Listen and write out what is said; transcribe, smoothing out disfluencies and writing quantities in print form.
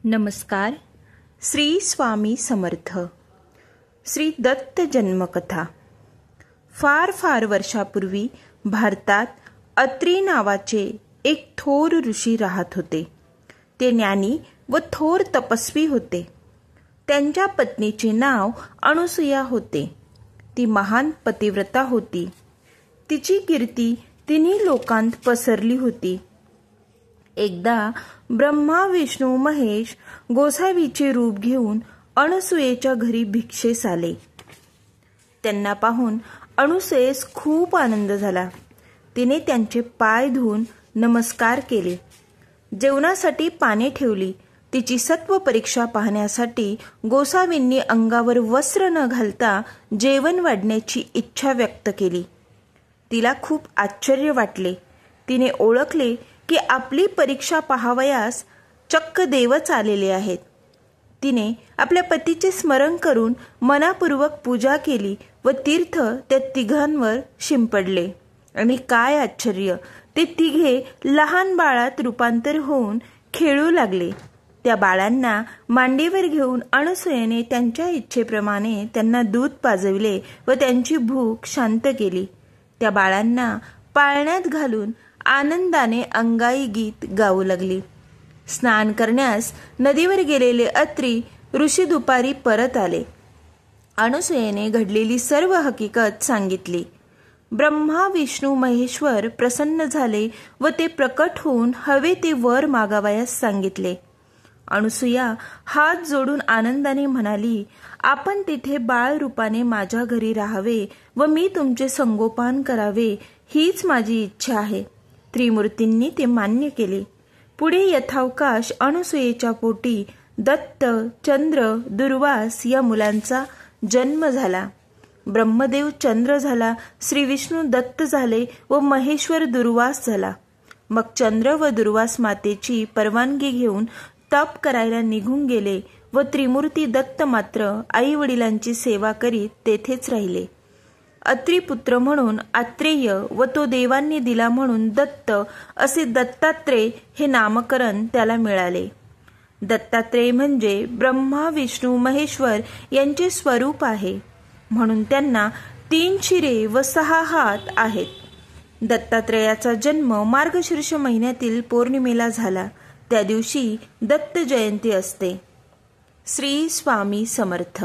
नमस्कार. श्री स्वामी समर्थ. श्री दत्त जन्मकथा. फार वर्षापूर्वी भारतात अत्री नावाचे एक थोर ऋषी राहत होते. ते ज्ञानी व थोर तपस्वी होते. त्यांच्या पत्नीचे नाव अनुसूया होते. ती महान पतिव्रता होती. तिची कीर्ती तिन्ही लोकांत पसरली होती. एकदा ब्रह्मा विष्णू महेश गोसावीचे रूप घेऊन अनुसूयेच्या घरी भिक्षेस आले. त्यांना पाहून अनुसूयेस खूप आनंद झाला. तिने त्यांचे पाय धुवून नमस्कार केले. जेवणासाठी पाने ठेवली. तिची सत्व परीक्षा पाहण्यासाठी गोसावींनी अंगावर वस्त्र न घालता जेवण वाढण्याची इच्छा व्यक्त केली. तिला खूप आश्चर्य वाटले. तिने ओळखले की आपली परीक्षा पाहावयास चक्क देवच आलेले आहेत. तिने आपल्या पतीचे स्मरण करून मनापूर्वक पूजा केली व तीर्थ त्या तिघांवर शिंपडले. आणि काय आश्चर्य, ते तिघे लहान बाळात रूपांतर होऊन खेळू लागले. त्या बाळांना मांडीवर घेऊन अनुसूयेने त्यांच्या इच्छेप्रमाणे त्यांना दूध पाजविले व त्यांची भूक शांत केली. त्या बाळांना पाळण्यात घालून आनंदाने अंगाई गीत गाऊ लागली. स्नान करण्यास नदीवर गेलेले अत्री ऋषी दुपारी परत आले. अनुसूयेने घडलेली सर्व हकीकत सांगितली. ब्रह्मा विष्णू महेश्वर प्रसन्न झाले व ते प्रकट होऊन हवे ते वर मागावयास सांगितले. अनुसूया हात जोडून आनंदाने म्हणाली, आपण तिथे बाळ रूपाने माझ्या घरी राहावे व मी तुमचे संगोपन करावे, हीच माझी इच्छा आहे. त्रिमूर्तींनी ते मान्य केले. पुढे यथावकाश अनुसूयेच्या पोटी दत्त, चंद्र, दुर्वास या मुलांचा जन्म झाला. ब्रह्मदेव चंद्र झाला, श्री विष्णू दत्त झाले व महेश्वर दुर्वास झाला. मग चंद्र व दुर्वास मातेची परवानगी घेऊन तप करायला निघून गेले व त्रिमूर्ती दत्त मात्र आई वडिलांची सेवा करीत तेथेच राहिले. अत्रिपुत्र म्हणून आत्रेय व तो देवांनी दिला म्हणून दत्त असे दत्तात्रेय हे नामकरण त्याला मिळाले. दत्तात्रेय म्हणजे ब्रह्मा विष्णू महेश्वर यांचे स्वरूप आहे. म्हणून त्यांना 3 शिरे व 6 हात आहेत. दत्तात्रेयाचा जन्म मार्गशीर्ष महिन्यातील पौर्णिमेला झाला. त्या दिवशी दत्त जयंती असते. श्री स्वामी समर्थ.